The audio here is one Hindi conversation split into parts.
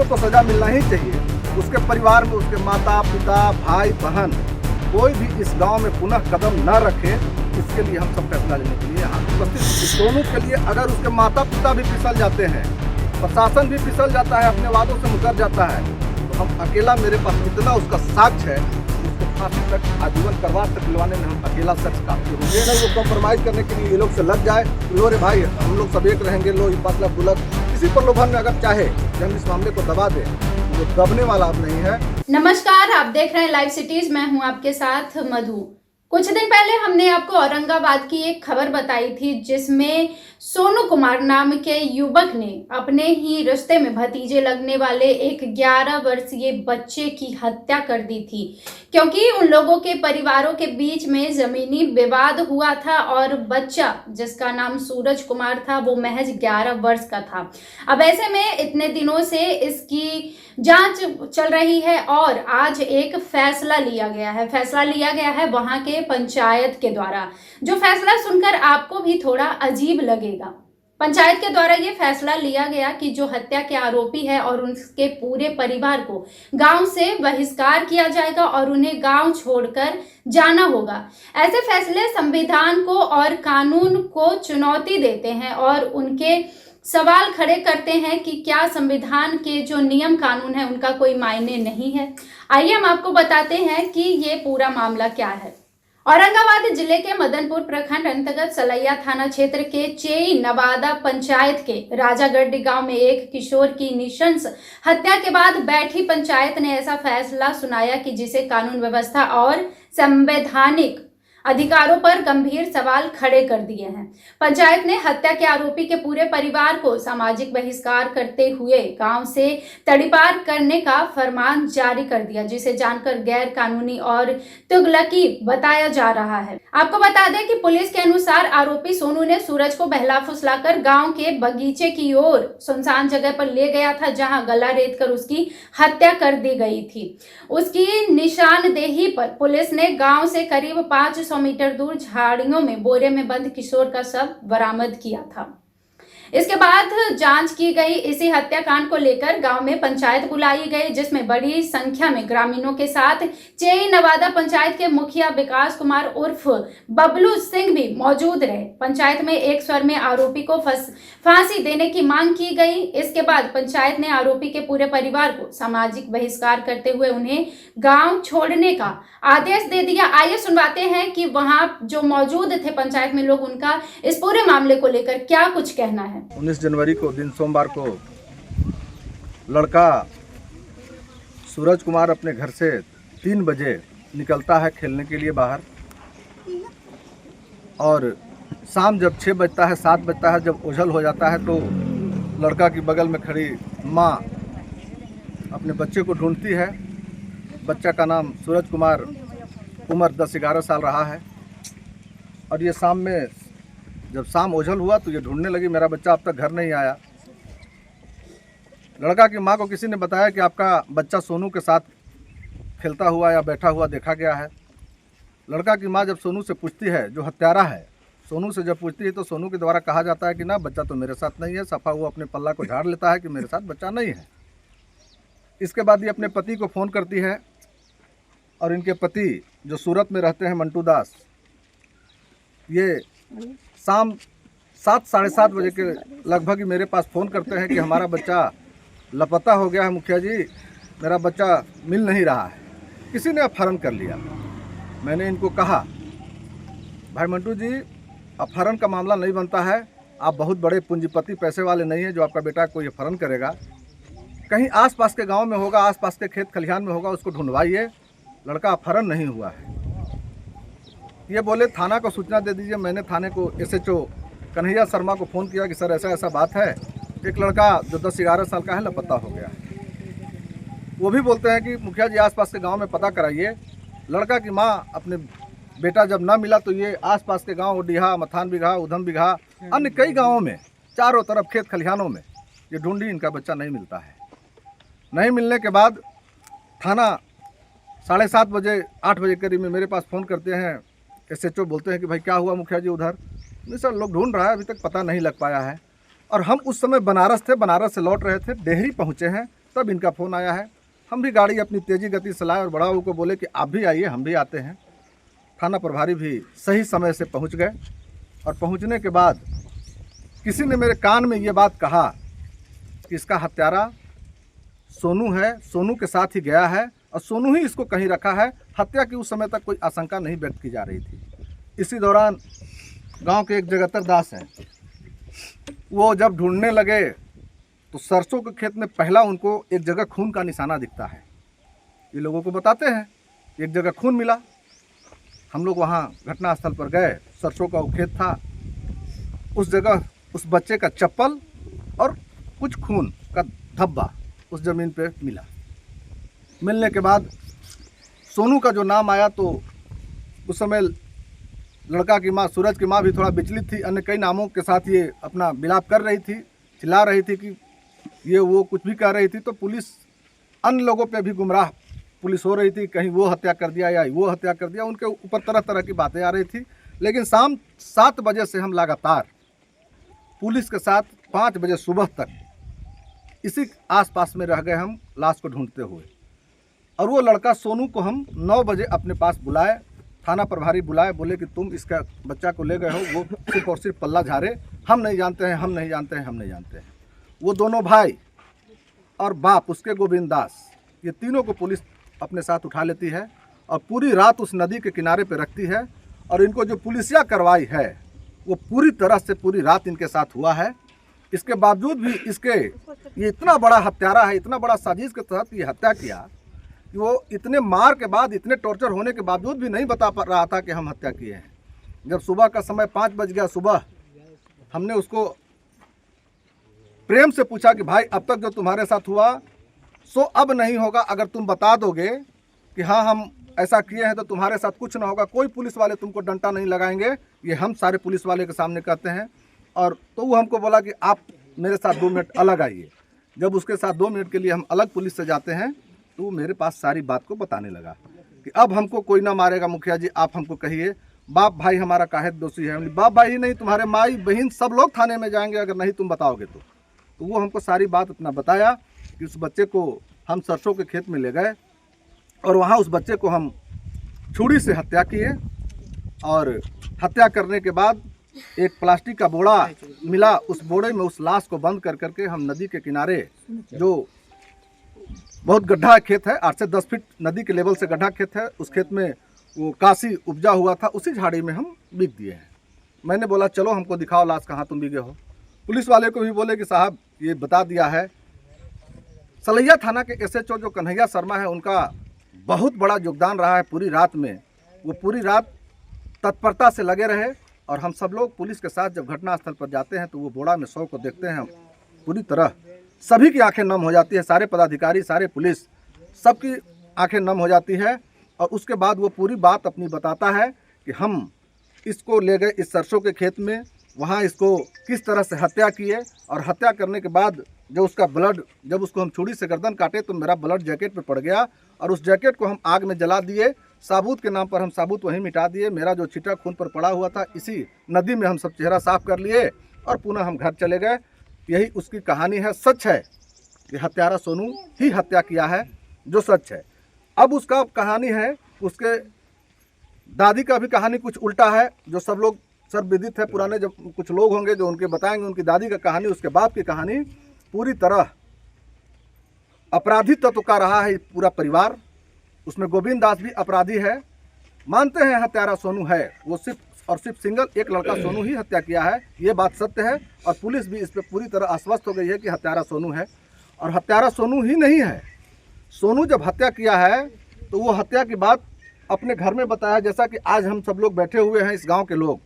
उसको तो सज़ा मिलना ही चाहिए। उसके परिवार में उसके माता पिता भाई बहन कोई भी इस गांव में पुनः कदम न रखे, इसके लिए हम सब फैसला लेने के लिए यहाँ उपस्थित। इस दोनों के लिए अगर उसके माता पिता भी फिसल जाते हैं, प्रशासन भी फिसल जाता है, अपने वादों से मुकर जाता है, तो हम अकेला, मेरे पास इतना उसका साक्ष्य है, उसको फांसी तक आजीवन करवास तक दिलवाने में हम अकेला शख्स काफी होंगे। ये नहीं वो कॉम्प्रोमाइज़ करने के लिए ये लोग से लग जाए, लो रे भाई हम लोग सब एक रहेंगे, लो ये फैसला बुलंद, किसी प्रलोभन में अगर चाहे कि हम इस मामले को दबा दें, वो दबने वाला अब नहीं है। नमस्कार, आप देख रहे हैं लाइव सिटीज। मैं हूं आपके साथ मधु। कुछ दिन पहले हमने आपको औरंगाबाद की एक खबर बताई थी जिसमें सोनू कुमार नाम के युवक ने अपने ही रिश्ते में भतीजे लगने वाले एक 11 वर्षीय बच्चे की हत्या कर दी थी, क्योंकि उन लोगों के परिवारों के बीच में जमीनी विवाद हुआ था और बच्चा जिसका नाम सूरज कुमार था वो महज 11 वर्ष का था। अब ऐसे में इतने दिनों से इसकी जांच चल रही है और आज एक फैसला लिया गया है वहां के पंचायत के द्वारा, जो फैसला सुनकर आपको भी थोड़ा अजीब लगेगा। पंचायत के द्वारा ये फैसला लिया गया कि जो हत्या के आरोपी है और उनके पूरे परिवार को गांव से बहिष्कार किया जाएगा और उन्हें गांव छोड़कर जाना होगा। ऐसे फैसले संविधान को और कानून को चुनौती देते हैं और उनके सवाल खड़े करते हैं कि क्या संविधान के जो नियम कानून है उनका कोई मायने नहीं है। आइए हम आपको बताते हैं कि ये पूरा मामला क्या है। औरंगाबाद जिले के मदनपुर प्रखंड अंतर्गत सलैया थाना क्षेत्र के चेई नवादा पंचायत के राजागढ़ गांव में एक किशोर की निशंस हत्या के बाद बैठी पंचायत ने ऐसा फैसला सुनाया कि जिसे कानून व्यवस्था और संवैधानिक अधिकारों पर गंभीर सवाल खड़े कर दिए हैं। पंचायत ने हत्या के आरोपी के पूरे परिवार को सामाजिक बहिष्कार करते हुए गांव से तड़ीपार करने का फरमान जारी कर दिया, जिसे जानकर गैर कानूनी और तुगलकी बताया जा रहा है। आपको बता दें कि पुलिस के अनुसार आरोपी सोनू ने सूरज को बहला फुसलाकर गांव के बगीचे की ओर सुनसान जगह पर ले गया था, जहां गला रेत कर उसकी हत्या कर दी गई थी। उसकी निशानदेही पर पुलिस ने गांव से करीब 500 मीटर दूर झाड़ियों में बोरे में बंद किशोर का शव बरामद किया था। इसके बाद जांच की गई। इसी हत्याकांड को लेकर गांव में पंचायत बुलाई गई, जिसमें बड़ी संख्या में ग्रामीणों के साथ चेई नवादा पंचायत के मुखिया विकास कुमार उर्फ बबलू सिंह भी मौजूद रहे। पंचायत में एक स्वर में आरोपी को फांसी देने की मांग की गई। इसके बाद पंचायत ने आरोपी के पूरे परिवार को सामाजिक बहिष्कार करते हुए उन्हें गाँव छोड़ने का आदेश दे दिया। आइए सुनवाते हैं कि वहां जो मौजूद थे पंचायत में लोग, उनका इस पूरे मामले को लेकर क्या कुछ कहना है। 19 जनवरी को दिन सोमवार को लड़का सूरज कुमार अपने घर से 3 बजे निकलता है खेलने के लिए बाहर, और शाम जब 6 बजता है 7 बजता है, जब ओझल हो जाता है, तो लड़का की बगल में खड़ी माँ अपने बच्चे को ढूंढती है। बच्चा का नाम सूरज कुमार, उम्र 10-11 साल रहा है। और ये शाम में जब शाम ओझल हुआ तो ये ढूंढने लगी, मेरा बच्चा अब तक घर नहीं आया। लड़का की माँ को किसी ने बताया कि आपका बच्चा सोनू के साथ खेलता हुआ या बैठा हुआ देखा गया है। लड़का की माँ जब सोनू से पूछती है, जो हत्यारा है, सोनू से जब पूछती है, तो सोनू के द्वारा कहा जाता है कि ना, बच्चा तो मेरे साथ नहीं है। सफ़ा वो अपने पल्ला को झाड़ लेता है कि मेरे साथ बच्चा नहीं है। इसके बाद ये अपने पति को फ़ोन करती है, और इनके पति जो सूरत में रहते हैं, मंटू दास, ये शाम 7 साढ़े 7 बजे के लगभग ही मेरे पास फ़ोन करते हैं कि हमारा बच्चा लापता हो गया है मुखिया जी, मेरा बच्चा मिल नहीं रहा है, किसी ने अपहरण कर लिया। मैंने इनको कहा, भाई मंटू जी, अपहरण का मामला नहीं बनता है, आप बहुत बड़े पूंजीपति पैसे वाले नहीं हैं जो आपका बेटा कोई अपहरण करेगा। कहीं आसपास के गांव में होगा, आसपास के खेत खलिहान में होगा, उसको ढूंढवाइए, लड़का अपहरण नहीं हुआ है। ये बोले थाना को सूचना दे दीजिए। मैंने थाने को SHO कन्हैया शर्मा को फ़ोन किया कि सर ऐसा ऐसा बात है, एक लड़का जो 10-11 साल का है लापता हो गया है। वो भी बोलते हैं कि मुखिया जी आसपास के गांव में पता कराइए। लड़का की माँ अपने बेटा जब ना मिला तो ये आसपास के गांव ओडिहा, मथान बिघा, उधम बिघा, अन्य कई गाँवों में चारों तरफ खेत खलिहानों में ये ढूंढी, इनका बच्चा नहीं मिलता है। नहीं मिलने के बाद थाना 7:30 बजे 8 बजे करीब में मेरे पास फ़ोन करते हैं। SHO बोलते हैं कि भाई क्या हुआ मुखिया जी उधर? नहीं सर, लोग ढूंढ रहा है, अभी तक पता नहीं लग पाया है। और हम उस समय बनारस थे, बनारस से लौट रहे थे, डेहरी पहुँचे हैं, तब इनका फ़ोन आया है। हम भी गाड़ी अपनी तेज़ी गति से लाए और बड़ा बाबू को बोले कि आप भी आइए, हम भी आते हैं। थाना प्रभारी भी सही समय से पहुंच गए और पहुंचने के बाद किसी ने मेरे कान में ये बात कहा कि इसका हत्यारा सोनू है, सोनू के साथ ही गया है और सोनू ही इसको कहीं रखा है। हत्या की उस समय तक कोई आशंका नहीं व्यक्त की जा रही थी। इसी दौरान गांव के एक जगतर दास हैं, वो जब ढूंढने लगे तो सरसों के खेत में पहला उनको एक जगह खून का निशाना दिखता है। ये लोगों को बताते हैं, एक जगह खून मिला। हम लोग वहाँ घटनास्थल पर गए, सरसों का वो खेत था, उस जगह उस बच्चे का चप्पल और कुछ खून का धब्बा उस ज़मीन पे मिला। मिलने के बाद सोनू का जो नाम आया तो उस समय लड़का की माँ, सूरज की माँ भी थोड़ा विचलित थी। अन्य कई नामों के साथ ये अपना विलाप कर रही थी, चिल्ला रही थी कि ये वो कुछ भी कह रही थी। तो पुलिस अन्य लोगों पे भी गुमराह पुलिस हो रही थी, कहीं वो हत्या कर दिया या वो हत्या कर दिया, उनके ऊपर तरह तरह की बातें आ रही थी। लेकिन शाम 7 बजे से हम लगातार पुलिस के साथ 5 बजे सुबह तक इसी आसपास में रह गए, हम लाश को ढूंढते हुए। और वो लड़का सोनू को हम 9 बजे अपने पास बुलाए, थाना प्रभारी बुलाए, बोले कि तुम इसका बच्चा को ले गए हो, वो सिर्फ और सिर्फ पल्ला झारे, हम नहीं जानते हैं, हम नहीं जानते हैं, हम नहीं जानते हैं। वो दोनों भाई और बाप उसके गोविंद दास, ये तीनों को पुलिस अपने साथ उठा लेती है और पूरी रात उस नदी के किनारे पे रखती है। और इनको जो पुलिसिया कार्रवाई है वो पूरी तरह से पूरी रात इनके साथ हुआ है। इसके बावजूद भी ये इतना बड़ा हत्यारा है, इतना बड़ा साजिश के तहत ये हत्या किया कि वो इतने मार के बाद, इतने टॉर्चर होने के बावजूद भी नहीं बता पा रहा था कि हम हत्या किए हैं। जब सुबह का समय 5 बज गया सुबह, हमने उसको प्रेम से पूछा कि भाई अब तक जो तुम्हारे साथ हुआ सो अब नहीं होगा। अगर तुम बता दोगे कि हाँ हम ऐसा किए हैं तो तुम्हारे साथ कुछ ना होगा, कोई पुलिस वाले तुमको डंडा नहीं लगाएंगे, ये हम सारे पुलिस वाले के सामने कहते हैं। और तो वो हमको बोला कि आप मेरे साथ 2 मिनट अलग आइए। जब उसके साथ 2 मिनट के लिए हम अलग पुलिस से जाते हैं तो वो मेरे पास सारी बात को बताने लगा कि अब हमको कोई ना मारेगा मुखिया जी, आप हमको कहिए बाप भाई हमारा काहे दोषी है। बाप भाई ही नहीं, तुम्हारे माई बहन सब लोग थाने में जाएंगे अगर नहीं तुम बताओगे तो वो हमको सारी बात अपना बताया कि उस बच्चे को हम सरसों के खेत में ले गए और वहाँ उस बच्चे को हम छुरी से हत्या किए। और हत्या करने के बाद एक प्लास्टिक का बोरा मिला, उस बोरे में उस लाश को बंद कर करके हम नदी के किनारे, जो बहुत गड्ढा खेत है, 8 से 10 फीट नदी के लेवल से गड्ढा खेत है, उस खेत में वो काशी उपजा हुआ था, उसी झाड़ी में हम बिक दिए हैं। मैंने बोला चलो हमको दिखाओ लाश, कहाँ तुम बिके हो। पुलिस वाले को भी बोले कि साहब ये बता दिया है। सलैया थाना के SHO जो कन्हैया शर्मा है, उनका बहुत बड़ा योगदान रहा है पूरी रात में। वो पूरी रात तत्परता से लगे रहे और हम सब लोग पुलिस के साथ जब घटनास्थल पर जाते हैं तो वो बोड़ा में शव को देखते हैं, पूरी तरह सभी की आंखें नम हो जाती है, सारे पदाधिकारी, सारे पुलिस, सबकी आंखें नम हो जाती है। और उसके बाद वो पूरी बात अपनी बताता है कि हम इसको ले गए इस सरसों के खेत में, वहाँ इसको किस तरह से हत्या किए और हत्या करने के बाद जो उसका ब्लड, जब उसको हम छुरी से गर्दन काटे तो मेरा ब्लड जैकेट पे पड़ गया और उस जैकेट को हम आग में जला दिए। साबुत के नाम पर हम साबुत वहीं मिटा दिए। मेरा जो छिटा खून पर पड़ा हुआ था इसी नदी में हम सब चेहरा साफ कर लिए और पुनः हम घर चले गए। यही उसकी कहानी है। सच है कि हत्यारा सोनू ही हत्या किया है, जो सच है। अब उसका कहानी है, उसके दादी का भी कहानी कुछ उल्टा है, जो सब लोग सर्वविदित है। पुराने जब कुछ लोग होंगे जो उनके बताएंगे उनकी दादी का कहानी, उसके बाप की कहानी। पूरी तरह अपराधी तत्व का रहा है पूरा परिवार। उसमें गोविंद दास भी अपराधी है। मानते हैं हत्यारा सोनू है, वो सिर्फ और सिर्फ सिंगल एक लड़का सोनू ही हत्या किया है, ये बात सत्य है। और पुलिस भी इस पर पूरी तरह आश्वस्त हो गई है कि हत्यारा सोनू है। और हत्यारा सोनू ही नहीं है, सोनू जब हत्या किया है तो वो हत्या की बात अपने घर में बताया। जैसा कि आज हम सब लोग बैठे हुए हैं, इस गांव के लोग,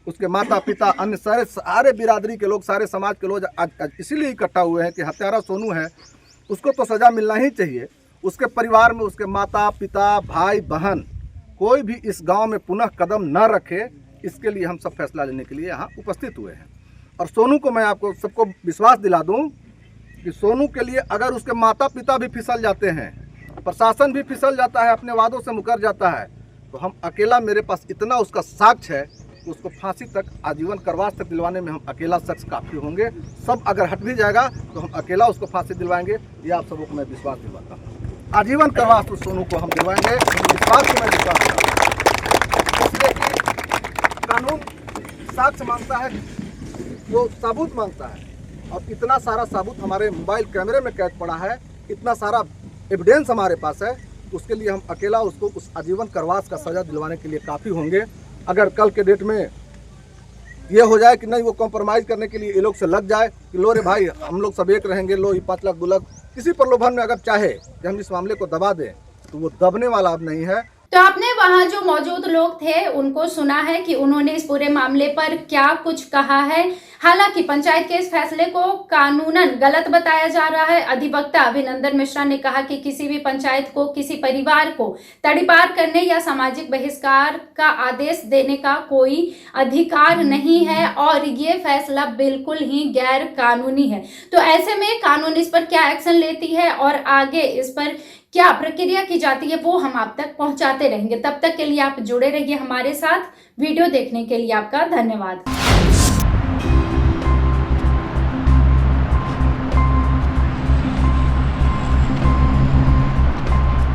उसके माता पिता, अन्य सारे बिरादरी के लोग, सारे समाज के लोग आज इसीलिए इकट्ठा हुए हैं कि हत्यारा सोनू है, उसको तो सज़ा मिलना ही चाहिए। उसके परिवार में उसके माता पिता, भाई बहन, कोई भी इस गांव में पुनः कदम न रखे, इसके लिए हम सब फैसला लेने के लिए यहाँ उपस्थित हुए हैं। और सोनू को मैं आपको सबको विश्वास दिला दूँ कि सोनू के लिए अगर उसके माता पिता भी फिसल जाते हैं, प्रशासन भी फिसल जाता है, अपने वादों से मुकर जाता है, तो हम अकेला, मेरे पास इतना उसका साक्ष्य है, तो उसको फांसी तक, आजीवन कारावास तक दिलवाने में हम अकेला शख्स काफ़ी होंगे। सब अगर हट भी जाएगा तो हम अकेला उसको फांसी दिलवाएंगे, ये आप सबको मैं विश्वास दिलवाता हूँ। आजीवन कारावास उस सोनू को हम दिलवाएंगे, इस बात को मैं विश्वास दिलाता हूँ। इसलिए कि कानून साक्ष्य मांगता है, वो सबूत मांगता है, और इतना सारा सबूत हमारे मोबाइल कैमरे में कैद पड़ा है, इतना सारा एविडेंस हमारे पास है, उसके लिए हम अकेला उसको उस आजीवन कारावास का सज़ा दिलवाने के लिए काफ़ी होंगे। अगर कल के डेट में ये हो जाए कि नहीं, वो कॉम्प्रोमाइज़ करने के लिए ये लोग से लग जाए कि लो रे भाई हम लोग सब एक रहेंगे, लो ये 5 लाख 2 लाख, किसी प्रलोभन में अगर चाहे कि हम इस मामले को दबा दें, तो वो दबने वाला अब नहीं है। तो आपने वहां जो मौजूद लोग थे उनको सुना है कि उन्होंने इस पूरे मामले पर क्या कुछ कहा है। हालांकि पंचायत के इस फैसले को कानूनन गलत बताया जा रहा है। अधिवक्ता अभिनंदन मिश्रा ने कहा कि किसी भी पंचायत को किसी परिवार को तड़ीपार करने या सामाजिक बहिष्कार का आदेश देने का कोई अधिकार नहीं है और ये फैसला बिल्कुल ही गैर कानूनी है। तो ऐसे में कानून इस पर क्या एक्शन लेती है और आगे इस पर क्या प्रक्रिया की जाती है वो हम आप तक पहुंचाते रहेंगे। तब तक के लिए आप जुड़े रहिए हमारे साथ। वीडियो देखने के लिए आपका धन्यवाद।